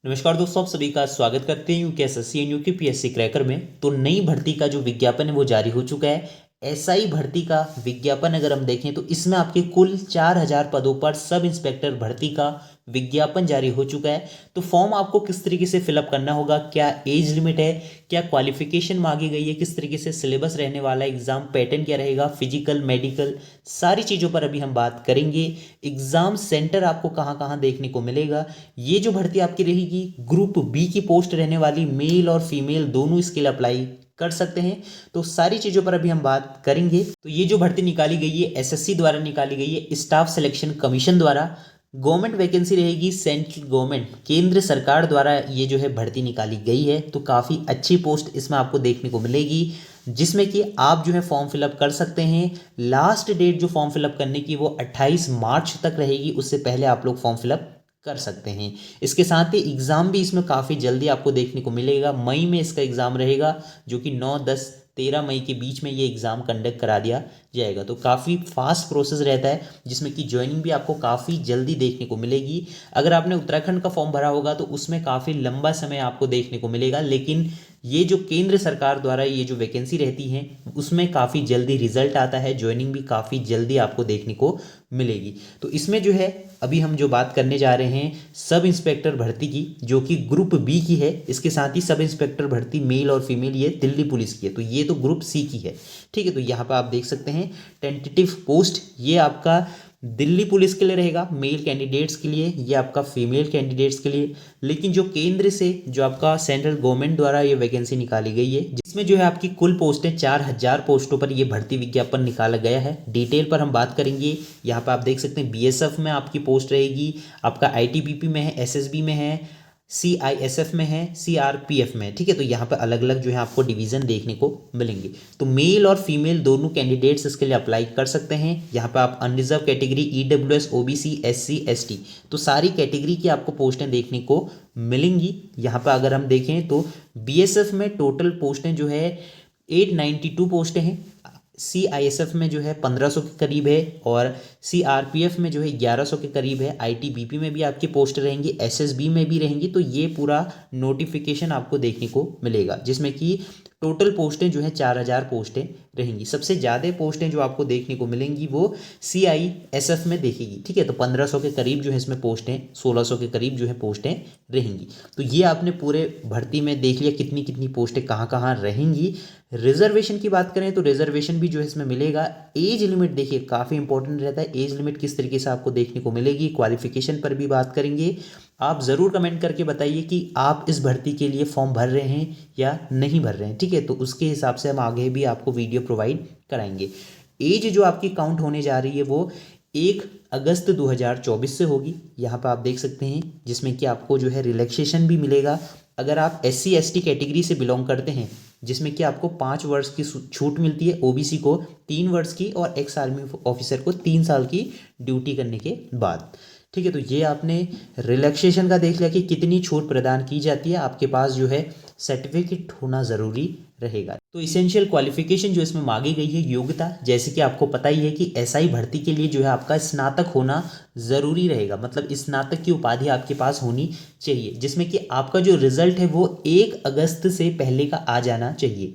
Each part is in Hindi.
नमस्कार दोस्तों, आप सभी का स्वागत करते हैं यूकेएसएससी एंड यूकेपीएससी क्रैकर में। तो नई भर्ती का जो विज्ञापन है वो जारी हो चुका है। एसआई भर्ती का विज्ञापन अगर हम देखें तो इसमें आपके कुल 4,000 पदों पर सब इंस्पेक्टर भर्ती का विज्ञापन जारी हो चुका है। तो फॉर्म आपको किस तरीके से फिलअप करना होगा, क्या एज लिमिट है, क्या क्वालिफिकेशन मांगी गई है, किस तरीके से सिलेबस रहने वाला है, एग्जाम पैटर्न क्या रहेगा, फिजिकल मेडिकल सारी चीज़ों पर अभी हम बात करेंगे। एग्जाम सेंटर आपको कहाँ कहाँ देखने को मिलेगा। ये जो भर्ती आपकी रहेगी ग्रुप बी की पोस्ट रहने वाली, मेल और फीमेल दोनों इसके लिए अप्लाई कर सकते हैं। तो सारी चीज़ों पर अभी हम बात करेंगे। तो ये जो भर्ती निकाली गई है एसएससी द्वारा निकाली गई है, स्टाफ सिलेक्शन कमीशन द्वारा। गवर्नमेंट वैकेंसी रहेगी, सेंट्रल गवर्नमेंट केंद्र सरकार द्वारा ये जो है भर्ती निकाली गई है। तो काफ़ी अच्छी पोस्ट इसमें आपको देखने को मिलेगी, जिसमें कि आप जो है फॉर्म फिलअप कर सकते हैं। लास्ट डेट जो फॉर्म फिलअप करने की वो 28 मार्च तक रहेगी, उससे पहले आप लोग फॉर्म फिलअप कर सकते हैं। इसके साथ ही एग्ज़ाम भी इसमें काफ़ी जल्दी आपको देखने को मिलेगा। मई में इसका एग्ज़ाम रहेगा, जो कि 9, 10, 13 मई के बीच में ये एग्ज़ाम कंडक्ट करा दिया जाएगा। तो काफ़ी फास्ट प्रोसेस रहता है, जिसमें कि ज्वाइनिंग भी आपको काफ़ी जल्दी देखने को मिलेगी। अगर आपने उत्तराखंड का फॉर्म भरा होगा तो उसमें काफ़ी लंबा समय आपको देखने को मिलेगा, लेकिन ये जो केंद्र सरकार द्वारा ये जो वैकेंसी रहती है उसमें काफ़ी जल्दी रिजल्ट आता है, ज्वाइनिंग भी काफ़ी जल्दी आपको देखने को मिलेगी। तो इसमें जो है अभी हम जो बात करने जा रहे हैं सब इंस्पेक्टर भर्ती की, जो कि ग्रुप बी की है। इसके साथ ही सब इंस्पेक्टर भर्ती मेल और फीमेल ये दिल्ली पुलिस की है, तो ये तो ग्रुप सी की है। ठीक है, तो यहाँ पर आप देख सकते हैं टेंटेटिव पोस्ट ये आपका दिल्ली पुलिस के लिए रहेगा, मेल कैंडिडेट्स के लिए, ये आपका फीमेल कैंडिडेट्स के लिए। लेकिन जो केंद्र से जो आपका सेंट्रल गवर्नमेंट द्वारा ये वैकेंसी निकाली गई है, जिसमें जो है आपकी कुल पोस्टें 4,000 पोस्टों पर ये भर्ती विज्ञापन निकाला गया है। डिटेल पर हम बात करेंगे। यहाँ पर आप देख सकते हैं बीएसएफ में आपकी पोस्ट रहेगी, आपका आईटीबीपी में है, एसएसबी में है, सीआईएसएफ में है, सीआरपीएफ में है। ठीक है, तो यहाँ पे अलग अलग जो है आपको डिवीज़न देखने को मिलेंगे। तो मेल और फीमेल दोनों कैंडिडेट्स इसके लिए अप्लाई कर सकते हैं। यहाँ पे आप unreserved category, EWS, OBC, SC, ST, तो सारी कैटेगरी की आपको पोस्टें देखने को मिलेंगी। यहाँ पे अगर हम देखें तो बीएसएफ में टोटल पोस्टें जो है 892 पोस्टें हैं, सीआईएसएफ में जो है 1500 के करीब है, और सीआरपीएफ में जो है 1100 के करीब है। आईटीबीपी में भी आपकी पोस्ट रहेंगी, एसएसबी में भी रहेंगी। तो ये पूरा नोटिफिकेशन आपको देखने को मिलेगा, जिसमें कि टोटल पोस्टें जो है 4,000 पोस्टें रहेंगी। सबसे ज़्यादा पोस्टें जो आपको देखने को मिलेंगी वो सीआईएसएफ में देखेगी। ठीक है, तो 1500 के करीब जो है इसमें पोस्टें, 1600 के करीब जो है पोस्टें रहेंगी। तो ये आपने पूरे भर्ती में देख लिया कितनी कितनी पोस्टें कहाँ कहाँ रहेंगी। रिजर्वेशन की बात करें तो रिजर्वेशन भी जो है इसमें मिलेगा। एज लिमिट देखिए काफ़ी इंपॉर्टेंट रहता है, एज लिमिट किस तरीके से आपको देखने को मिलेगी। क्वालिफिकेशन पर भी बात करेंगे। आप ज़रूर कमेंट करके बताइए कि आप इस भर्ती के लिए फॉर्म भर रहे हैं या नहीं भर रहे हैं। ठीक है, तो उसके हिसाब से हम आगे भी आपको वीडियो प्रोवाइड कराएंगे। एज जो आपकी काउंट होने जा रही है वो 1 अगस्त 2024 से होगी। यहाँ पर आप देख सकते हैं, जिसमें कि आपको जो है रिलैक्सेशन भी मिलेगा। अगर आप एससी एसटी कैटेगरी से बिलोंग करते हैं, जिसमें कि आपको 5 वर्ष की छूट मिलती है, ओबीसी को 3 वर्ष की, और एक्स आर्मी ऑफिसर को 3 साल की ड्यूटी करने के बाद। ठीक है, तो ये आपने रिलैक्सेशन का देख लिया कि कितनी छूट प्रदान की जाती है। आपके पास जो है सर्टिफिकेट होना ज़रूरी रहेगा। तो इसेंशियल क्वालिफिकेशन जो इसमें मांगी गई है योग्यता, जैसे कि आपको पता ही है कि एसआई भर्ती के लिए जो है आपका स्नातक होना ज़रूरी रहेगा, मतलब स्नातक की उपाधि आपके पास होनी चाहिए, जिसमें कि आपका जो रिजल्ट है वो 1 अगस्त से पहले का आ जाना चाहिए।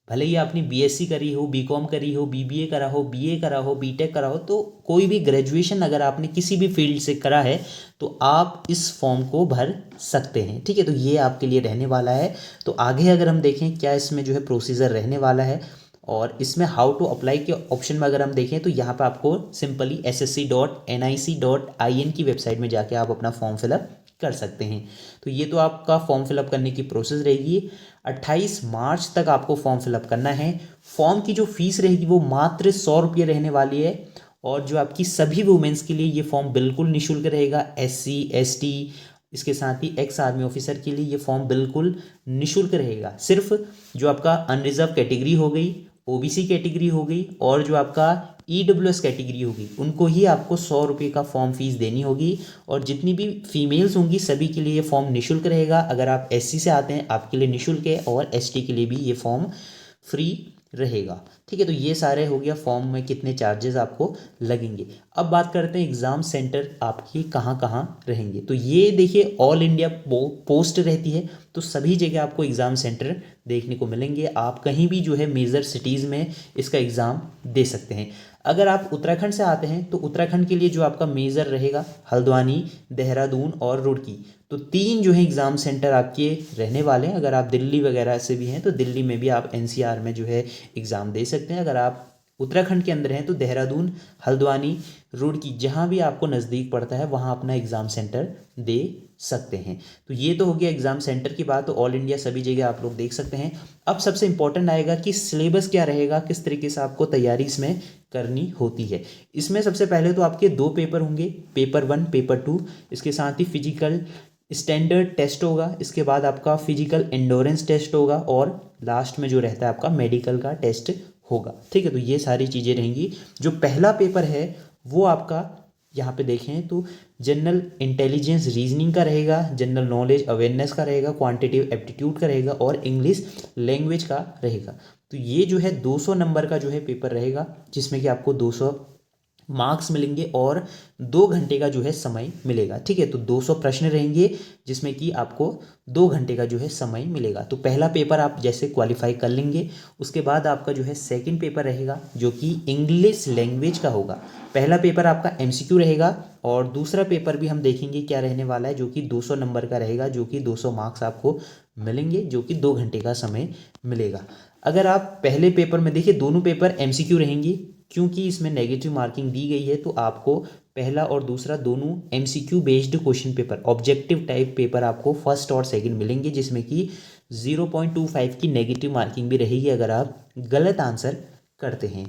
भले ही आपने बीएससी करी हो, बीकॉम करी हो, बीबीए करा हो, बीए करा हो, बीटेक करा हो, तो कोई भी ग्रेजुएशन अगर आपने किसी भी फील्ड से करा है तो आप इस फॉर्म को भर सकते हैं। ठीक है, तो ये आपके लिए रहने वाला है। तो आगे अगर हम देखें क्या इसमें जो है प्रोसीजर रहने वाला है, और इसमें हाउ टू अप्लाई के ऑप्शन में अगर हम देखें तो यहाँ पर आपको सिंपली ssc.nic.in की वेबसाइट में जाके आप अपना फॉर्म फिलअप कर सकते हैं। तो ये तो आपका फॉर्म फिलअप करने की प्रोसेस रहेगी। 28 मार्च तक आपको फॉर्म फिलअप करना है। फॉर्म की जो फीस रहेगी वो मात्र 100 रुपये रहने वाली है, और जो आपकी सभी वुमेंस के लिए ये फॉर्म बिल्कुल निःशुल्क रहेगा। एससी एसटी, इसके साथ ही एक्स आर्मी ऑफिसर के लिए ये फॉर्म बिल्कुल निःशुल्क रहेगा। सिर्फ जो आपका अनरिजर्व कैटेगरी हो गई, ओबीसी कैटेगरी हो गई, और जो आपका ईडब्ल्यूएस कैटेगरी होगी, उनको ही आपको 100 रुपये का फॉर्म फीस देनी होगी। और जितनी भी फीमेल्स होंगी सभी के लिए ये फॉर्म निःशुल्क रहेगा। अगर आप एससी से आते हैं आपके लिए निःशुल्क है, और एसटी के लिए भी ये फॉर्म फ्री रहेगा। ठीक है, तो ये सारे हो गया फॉर्म में कितने चार्जेस आपको लगेंगे। अब बात करते हैं एग्ज़ाम सेंटर आपकी कहाँ कहाँ रहेंगे। तो ये देखिए ऑल इंडिया पोस्ट रहती है, तो सभी जगह आपको एग्ज़ाम सेंटर देखने को मिलेंगे। आप कहीं भी जो है मेजर सिटीज़ में इसका एग्ज़ाम दे सकते हैं। अगर आप उत्तराखंड से आते हैं तो उत्तराखंड के लिए जो आपका मेजर रहेगा हल्द्वानी, देहरादून और रुड़की, तो तीन जो है एग्ज़ाम सेंटर आपके रहने वाले हैं। अगर आप दिल्ली वगैरह से भी हैं तो दिल्ली में भी आप एनसीआर में जो है एग्ज़ाम दे सकते हैं। अगर आप उत्तराखंड के अंदर हैं तो देहरादून, हल्द्वानी, रुड़की जहाँ भी आपको नज़दीक पड़ता है वहाँ अपना एग्ज़ाम सेंटर दे सकते हैं। तो ये तो हो गया एग्ज़ाम सेंटर की बात, तो ऑल इंडिया सभी जगह आप लोग देख सकते हैं। अब सबसे इंपॉर्टेंट आएगा कि सिलेबस क्या रहेगा, किस तरीके से आपको तैयारी इसमें करनी होती है। इसमें सबसे पहले तो आपके दो पेपर होंगे, पेपर 1, पेपर 2। इसके साथ ही फिजिकल स्टैंडर्ड टेस्ट होगा, इसके बाद आपका फिजिकल एंडोरेंस टेस्ट होगा और लास्ट में जो रहता है आपका मेडिकल का टेस्ट होगा। ठीक है, तो ये सारी चीज़ें रहेंगी। जो पहला पेपर है वो आपका यहाँ पे देखें तो जनरल इंटेलिजेंस रीजनिंग का रहेगा, जनरल नॉलेज अवेयरनेस का रहेगा, क्वांटिटेटिव एप्टीट्यूड का रहेगा और इंग्लिश लैंग्वेज का रहेगा। तो ये जो है 200 नंबर का जो है पेपर रहेगा, जिसमें कि आपको 200 मार्क्स मिलेंगे और 2 घंटे का जो है समय मिलेगा। ठीक है, तो 200 प्रश्न रहेंगे जिसमें कि आपको 2 घंटे का जो है समय मिलेगा। तो पहला पेपर आप जैसे क्वालिफाई कर लेंगे, उसके बाद आपका जो है सेकंड पेपर रहेगा जो कि इंग्लिश लैंग्वेज का होगा। पहला पेपर आपका एमसीक्यू रहेगा और दूसरा पेपर भी हम देखेंगे क्या रहने वाला है, जो कि 200 नंबर का रहेगा, जो कि 200 मार्क्स आपको मिलेंगे, जो कि 2 घंटे का समय मिलेगा। अगर आप पहले पेपर में देखिए दोनों पेपर एमसीक्यू रहेंगी, क्योंकि इसमें नेगेटिव मार्किंग दी गई है, तो आपको पहला और दूसरा दोनों MCQ based question paper, objective type paper आपको फर्स्ट और सेकंड मिलेंगे, जिसमें कि 0.25 की नेगेटिव मार्किंग भी रहेगी अगर आप गलत आंसर करते हैं।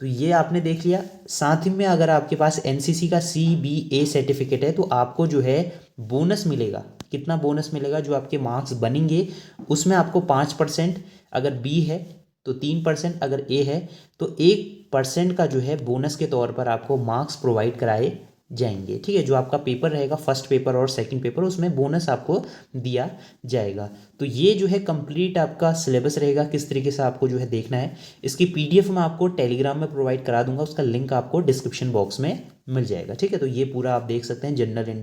तो ये आपने देख लिया। साथ ही में अगर आपके पास एनसीसी का CBA सर्टिफिकेट है तो आपको जो है बोनस मिलेगा। कितना बोनस मिलेगा, जो आपके मार्क्स बनेंगे उसमें आपको 5%, अगर बी है तो 3%, अगर ए है तो 1% का जो है बोनस के तौर पर आपको मार्क्स प्रोवाइड कराए जाएंगे। ठीक है, जो आपका पेपर रहेगा फर्स्ट पेपर और सेकंड पेपर, उसमें बोनस आपको दिया जाएगा। तो ये जो है कंप्लीट आपका सिलेबस रहेगा, किस तरीके से आपको जो है देखना है। इसकी PDF मैं आपको टेलीग्राम में प्रोवाइड करा दूंगा, उसका लिंक आपको डिस्क्रिप्शन बॉक्स में मिल जाएगा। ठीक है, तो ये पूरा आप देख सकते हैं, general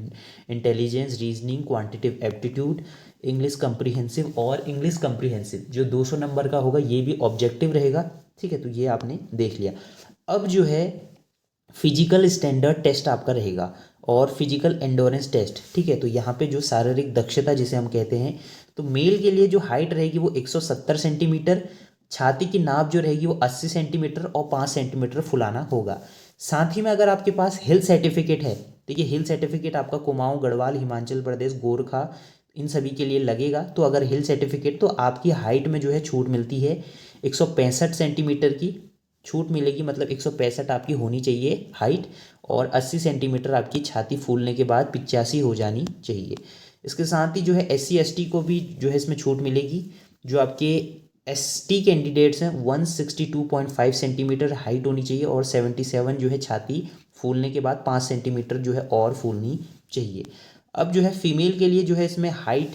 intelligence, reasoning, quantitative aptitude, English comprehensive और इंग्लिश कम्प्रीहेंसिव जो 200 नंबर का होगा, ये भी ऑब्जेक्टिव रहेगा। ठीक है, तो ये आपने देख लिया। अब जो है फिजिकल स्टैंडर्ड टेस्ट आपका रहेगा और फिजिकल एंडोरेंस टेस्ट। ठीक है, तो यहाँ पे जो शारीरिक दक्षता जिसे हम कहते हैं, तो मेल के लिए जो हाइट रहेगी वो 170 सेंटीमीटर, छाती की नाप जो रहेगी वो 80 सेंटीमीटर और 5 सेंटीमीटर फुलाना होगा। साथ ही में अगर आपके पास हिल सर्टिफिकेट है, देखिए हिल सर्टिफिकेट आपका कुमाऊं, गढ़वाल, हिमाचल प्रदेश, गोरखा इन सभी के लिए लगेगा। तो अगर हिल सर्टिफिकेट, तो आपकी हाइट में जो है छूट मिलती है 165 सेंटीमीटर की छूट मिलेगी, मतलब 165 आपकी होनी चाहिए हाइट और 80 सेंटीमीटर आपकी छाती फूलने के बाद 85 हो जानी चाहिए। इसके साथ ही जो है SC ST को भी जो है इसमें छूट मिलेगी। जो आपके ST कैंडिडेट्स हैं 162.5 सेंटीमीटर हाइट होनी चाहिए और 77 जो है छाती फूलने के बाद 5 सेंटीमीटर जो है और फूलनी चाहिए। अब जो है फीमेल के लिए जो है इसमें हाइट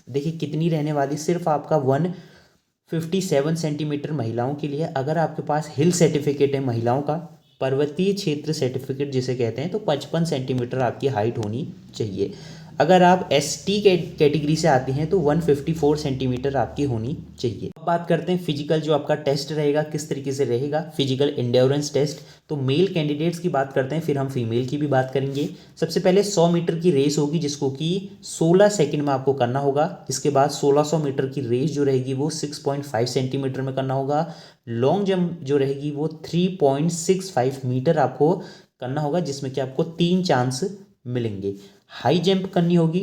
देखिए कितनी रहने वाली, सिर्फ आपका 157 सेंटीमीटर महिलाओं के लिए। अगर आपके पास हिल सर्टिफिकेट है महिलाओं का, पर्वतीय क्षेत्र सर्टिफिकेट जिसे कहते हैं, तो 55 सेंटीमीटर आपकी हाइट होनी चाहिए। अगर आप ST कैटेगरी से आते हैं तो 154 सेंटीमीटर आपकी होनी चाहिए। अब बात करते हैं फिजिकल जो आपका टेस्ट रहेगा किस तरीके से रहेगा, फिजिकल एंड्योरेंस टेस्ट। तो मेल कैंडिडेट्स की बात करते हैं, फिर हम फीमेल की भी बात करेंगे। सबसे पहले 100 मीटर की रेस होगी जिसको कि 16 सेकंड में आपको करना होगा। इसके बाद 1600 मीटर की रेस जो रहेगी वो 6.5 सेंटीमीटर में करना होगा। लॉन्ग जंप जो रहेगी वो 3.65 मीटर आपको करना होगा, जिसमें कि आपको 3 चांस मिलेंगे। हाई जंप करनी होगी,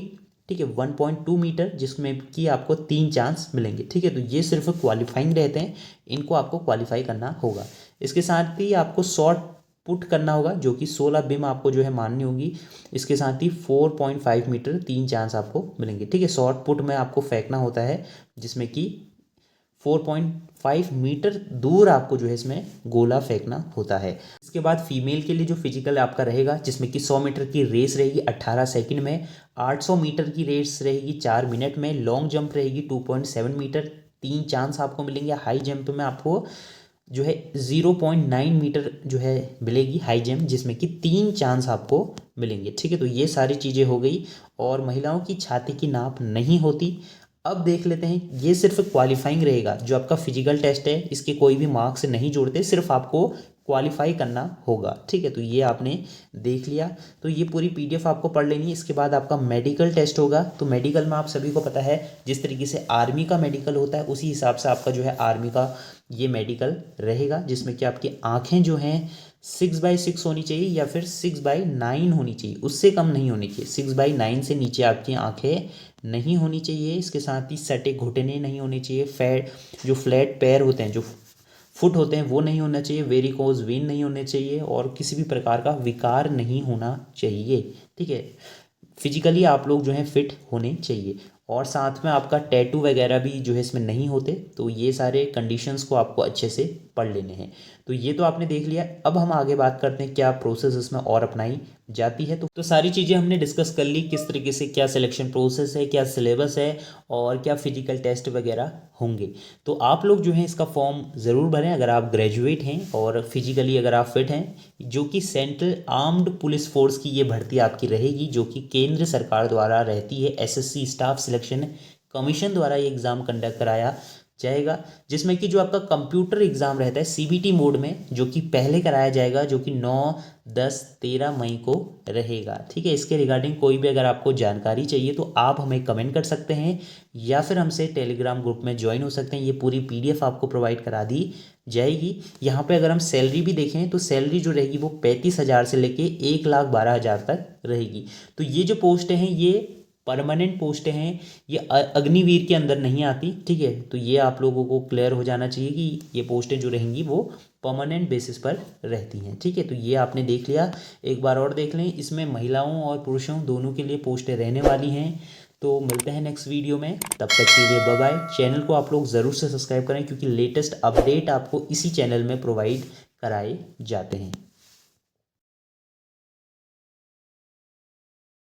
ठीक है, 1.2 मीटर, जिसमें कि आपको 3 चांस मिलेंगे। ठीक है, तो ये सिर्फ क्वालिफाइंग रहते हैं, इनको आपको क्वालिफाई करना होगा। इसके साथ ही आपको शॉर्ट पुट करना होगा जो कि 16 बिम आपको जो है माननी होगी। इसके साथ ही 4.5 मीटर 3 चांस आपको मिलेंगे। ठीक है, शॉर्ट पुट में आपको फेंकना होता है जिसमें कि 4.5 मीटर दूर आपको जो है इसमें गोला फेंकना होता है। इसके बाद फीमेल के लिए जो फिजिकल आपका रहेगा, जिसमें कि 100 मीटर की रेस रहेगी 18 सेकंड में, 800 मीटर की रेस रहेगी 4 मिनट में, लॉन्ग जंप रहेगी 2.7 मीटर 3 चांस आपको मिलेंगे। हाई जंप में आपको जो है 0.9 मीटर जो है मिलेगी हाई जंप, जिसमें कि 3 चांस आपको मिलेंगे। ठीक है, तो ये सारी चीज़ें हो गई। और महिलाओं की छाती की नाप नहीं होती। अब देख लेते हैं, ये सिर्फ क्वालिफाइंग रहेगा। जो आपका फिजिकल टेस्ट है इसके कोई भी मार्क्स नहीं जोड़ते, सिर्फ आपको क्वालिफाई करना होगा। ठीक है, तो ये आपने देख लिया। तो ये पूरी पीडीएफ आपको पढ़ लेनी है। इसके बाद आपका मेडिकल टेस्ट होगा। तो मेडिकल में आप सभी को पता है जिस तरीके से आर्मी का मेडिकल होता है उसी हिसाब से आपका जो है आर्मी का ये मेडिकल रहेगा, जिसमें कि आपकी आँखें जो हैं 6/6 होनी चाहिए या फिर 6/9 होनी चाहिए, उससे कम नहीं होनी चाहिए। 6/9 से नीचे आपकी आँखें नहीं होनी चाहिए। इसके साथ ही सटे घुटने नहीं होने चाहिए। जो फ्लैट पैर होते हैं, जो फुट होते हैं, वो नहीं होना चाहिए। वेरिकोज वेन नहीं होने चाहिए और किसी भी प्रकार का विकार नहीं होना चाहिए। ठीक है, फिजिकली आप लोग जो है फिट होने चाहिए। और साथ में आपका टैटू वगैरह भी जो है इसमें नहीं होते। तो ये सारे कंडीशंस को आपको अच्छे से पढ़ लेने हैं। तो ये तो आपने देख लिया। अब हम आगे बात करते हैं क्या प्रोसेस इसमें और अपनाई जाती है। तो सारी चीज़ें हमने डिस्कस कर ली, किस तरीके से क्या सिलेक्शन प्रोसेस है, क्या सिलेबस है और क्या फिजिकल टेस्ट वगैरह होंगे। तो आप लोग जो है इसका फॉर्म ज़रूर भरें अगर आप ग्रेजुएट हैं और फिजिकली अगर आप फिट हैं। जो कि सेंट्रल आर्म्ड पुलिस फोर्स की ये भर्ती आपकी रहेगी, जो कि केंद्र सरकार द्वारा रहती है। एसएससी स्टाफ सिलेक्शन कमीशन द्वारा ये एग्ज़ाम कंडक्ट कराया जाएगा, जिसमें कि जो आपका कंप्यूटर एग्ज़ाम रहता है सीबीटी मोड में, जो कि पहले कराया जाएगा, जो कि 9, 10, 13 मई को रहेगा। ठीक है, इसके रिगार्डिंग कोई भी अगर आपको जानकारी चाहिए तो आप हमें कमेंट कर सकते हैं या फिर हमसे टेलीग्राम ग्रुप में ज्वाइन हो सकते हैं। ये पूरी पीडीएफ आपको प्रोवाइड करा दी जाएगी। यहाँ पे अगर हम सैलरी भी देखें तो सैलरी जो रहेगी वो 35,000 से लेके 1,12,000 तक रहेगी। तो ये जो पोस्टें हैं ये परमानेंट पोस्टें हैं, ये अग्निवीर के अंदर नहीं आती। ठीक है, तो ये आप लोगों को क्लियर हो जाना चाहिए कि ये पोस्टें जो रहेंगी वो परमानेंट बेसिस पर रहती हैं। ठीक है, तो ये आपने देख लिया। एक बार और देख लें, इसमें महिलाओं और पुरुषों दोनों के लिए पोस्टें रहने वाली हैं। तो मिलते हैं नेक्स्ट वीडियो में, तब तक के लिए बाय बाय। चैनल को आप लोग ज़रूर से सब्सक्राइब करें क्योंकि लेटेस्ट अपडेट आपको इसी चैनल में प्रोवाइड कराए जाते हैं।